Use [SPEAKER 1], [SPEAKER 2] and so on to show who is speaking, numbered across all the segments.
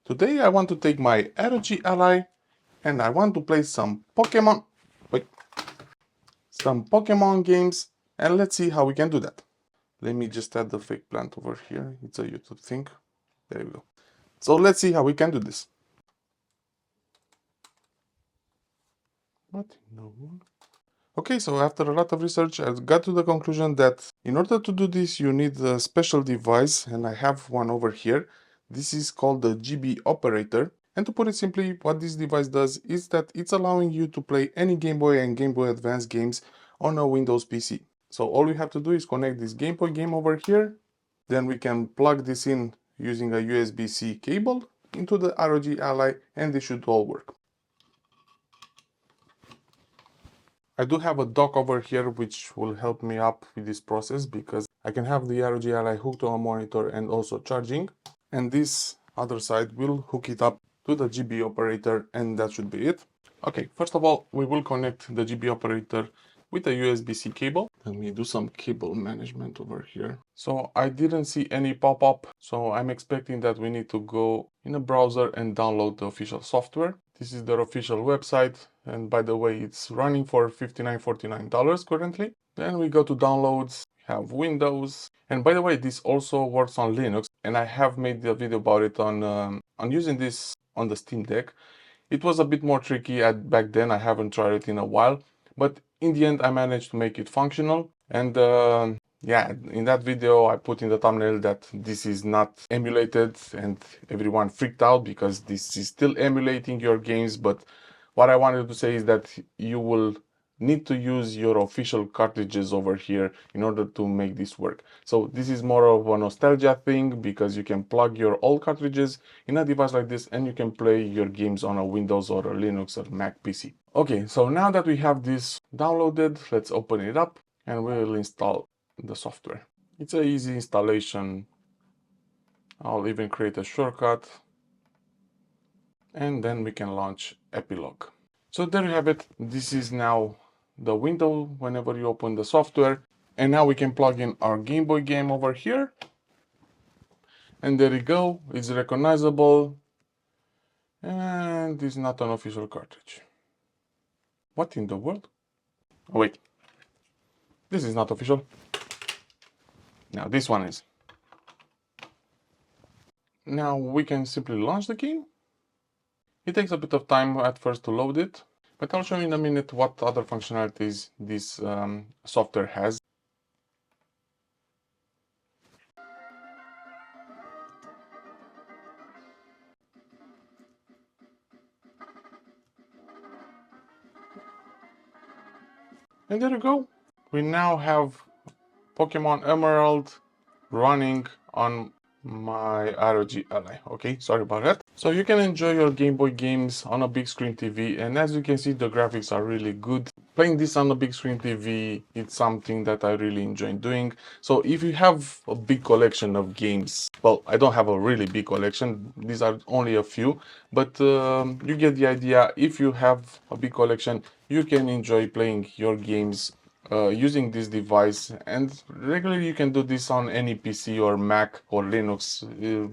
[SPEAKER 1] Today I want to take my ROG Ally and I want to play some Pokemon games, and let's see how we can do that. Let me just add the fake plant over here. It's a YouTube thing. There we go. So let's see how we can do this. What in the world? Okay, so after a lot of research, I got to the conclusion that in order to do this, you need a special device, and I have one over here. This is called the GB operator. And to put it simply, what this device does is that it's allowing you to play any Game Boy and Game Boy Advance games on a Windows PC. So all we have to do is connect this Game Boy game over here. Then we can plug this in using a USB-C cable into the ROG Ally, and this should all work. I do have a dock over here which will help me up with this process because I can have the ROG Ally hooked to a monitor and also charging, and this other side will hook it up to the GB operator, and that should be it. Okay, first of all, we will connect the GB operator with a USB-C cable. Let me do some cable management over here. So I didn't see any pop-up, so I'm expecting that we need to go in a browser and download the official software. This is their official website, and by the way, it's running for $59.49 currently. Then we go to downloads, have Windows, and by the way, this also works on Linux, and I have made a video about it on using this on the Steam Deck. It was a bit more tricky back then. I haven't tried it in a while, but in the end I managed to make it functional. And yeah, in that video I put in the thumbnail that this is not emulated, and everyone freaked out because this is still emulating your games. But what I wanted to say is that you will need to use your official cartridges over here in order to make this work. So this is more of a nostalgia thing because you can plug your old cartridges in a device like this and you can play your games on a Windows or a Linux or Mac PC. Okay, so now that we have this downloaded, let's open it up and we'll install the software. It's an easy installation. I'll even create a shortcut and then we can launch Epilogue. So there you have it. This is now the window whenever you open the software, and now we can plug in our Game Boy game over here, and there you go. It's recognizable, and it's not an official cartridge. What in the world? Oh wait, this is not official. Now this one is. Now we can simply launch the game. It takes a bit of time at first to load it, but I'll show you in a minute what other functionalities this software has. And there you go. We now have Pokemon Emerald running on my ROG Ally. Okay, sorry about that. So you can enjoy your Game Boy games on a big screen TV, and as you can see, the graphics are really good. Playing this on a big screen TV, it's something that I really enjoy doing. So if you have a big collection of games, well, I don't have a really big collection, these are only a few, but you get the idea. If you have a big collection, you can enjoy playing your games using this device, and regularly you can do this on any PC or Mac or Linux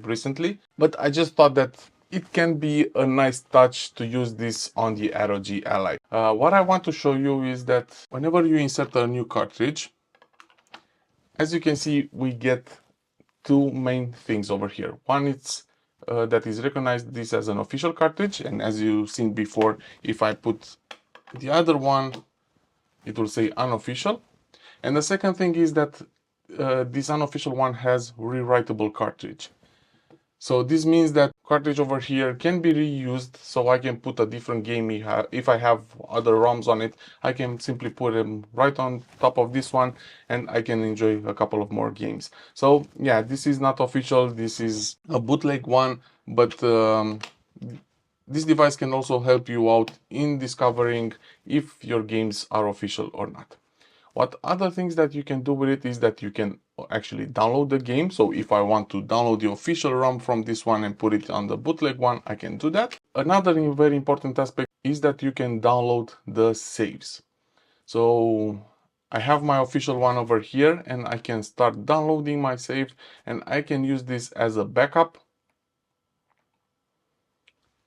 [SPEAKER 1] recently, but I just thought that it can be a nice touch to use this on the ROG Ally. What I want to show you is that whenever you insert a new cartridge, as you can see, we get two main things over here. One is that is recognized this as an official cartridge, and as you've seen before, if I put the other one, it will say unofficial. And the second thing is that this unofficial one has rewritable cartridge. So this means that cartridge over here can be reused, so I can put a different game if I have other ROMs on it. I can simply put them right on top of this one and I can enjoy a couple of more games. So yeah, this is not official, this is a bootleg one, but this device can also help you out in discovering if your games are official or not. What other things that you can do with it is that you can actually download the game. So if I want to download the official ROM from this one and put it on the bootleg one, I can do that. Another very important aspect is that you can download the saves. So I have my official one over here and I can start downloading my save, and I can use this as a backup.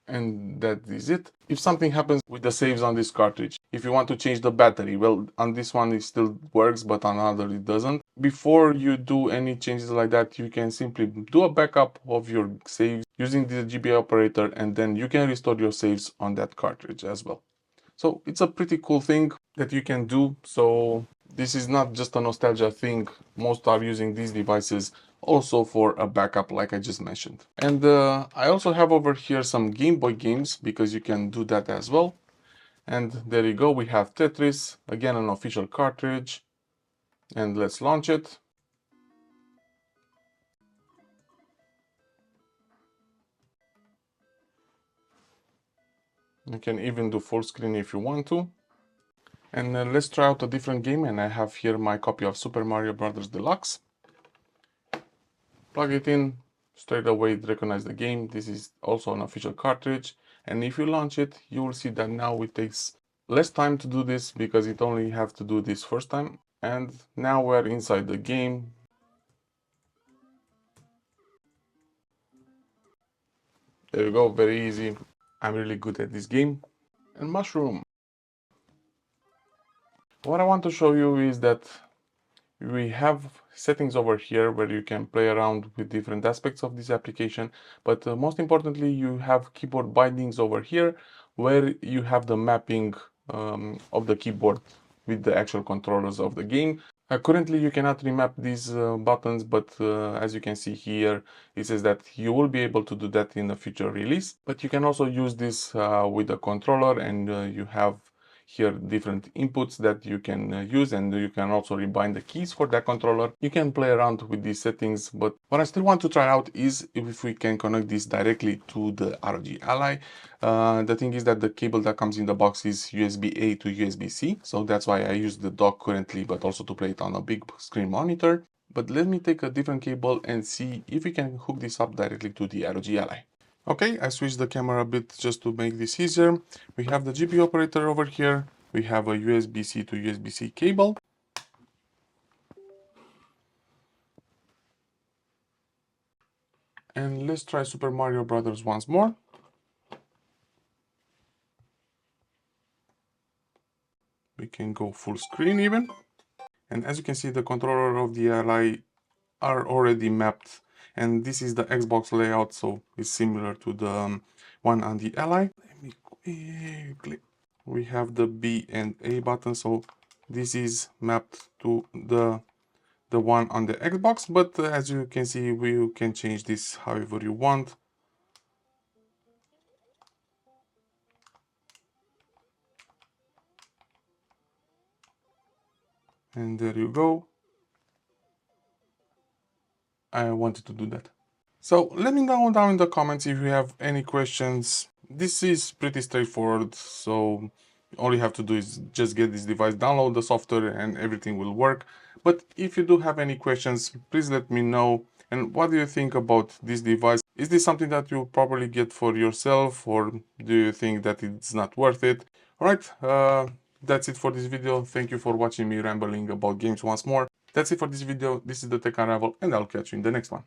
[SPEAKER 1] And that is it. If something happens with the saves on this cartridge, if you want to change the battery, well, on this one it still works, but on other it doesn't. Before you do any changes like that, you can simply do a backup of your saves using the GBA operator, and then you can restore your saves on that cartridge as well. So it's a pretty cool thing that you can do. So this is not just a nostalgia thing. Most are using these devices also for a backup, like I just mentioned. And I also have over here some Game Boy games, because you can do that as well. And there you go, we have Tetris, again an official cartridge. And let's launch it. You can even do full screen if you want to. And let's try out a different game, and I have here my copy of Super Mario Bros. Deluxe. Plug it in, straight away it recognizes the game. This is also an official cartridge, and if you launch it, you will see that now it takes less time to do this, because it only have to do this first time. And now we're inside the game. There you go, very easy. I'm really good at this game. And mushroom. What I want to show you is that we have settings over here where you can play around with different aspects of this application, but most importantly, you have keyboard bindings over here where you have the mapping of the keyboard with the actual controllers of the game. Currently you cannot remap these buttons, but as you can see here, it says that you will be able to do that in a future release. But you can also use this with a controller, and you have here different inputs that you can use, and you can also rebind the keys for that controller. You can play around with these settings, but what I still want to try out is if we can connect this directly to the ROG Ally. The thing is that the cable that comes in the box is USB-A to USB-C, so that's why I use the dock currently, but also to play it on a big screen monitor. But let me take a different cable and see if we can hook this up directly to the ROG Ally. Okay, I switched the camera a bit just to make this easier. We have the GPU operator over here. We have a USB-C to USB-C cable. And let's try Super Mario Bros. Once more. We can go full screen even. And as you can see, the controller of the Ally are already mapped. And this is the Xbox layout, so it's similar to the one on the Ally. Let me quickly. We have the B and A button, so this is mapped to the one on the Xbox, but as you can see, you can change this however you want. And there you go. I wanted to do that. So let me know down in the comments if you have any questions. This is pretty straightforward, so all you have to do is just get this device, download the software, and everything will work. But if you do have any questions, please let me know. And what do you think about this device? Is this something that you probably get for yourself, or do you think that it's not worth it? Alright, that's it for this video. Thank you for watching me rambling about games once more. That's it for this video. This is the Tech Unravel, and I'll catch you in the next one.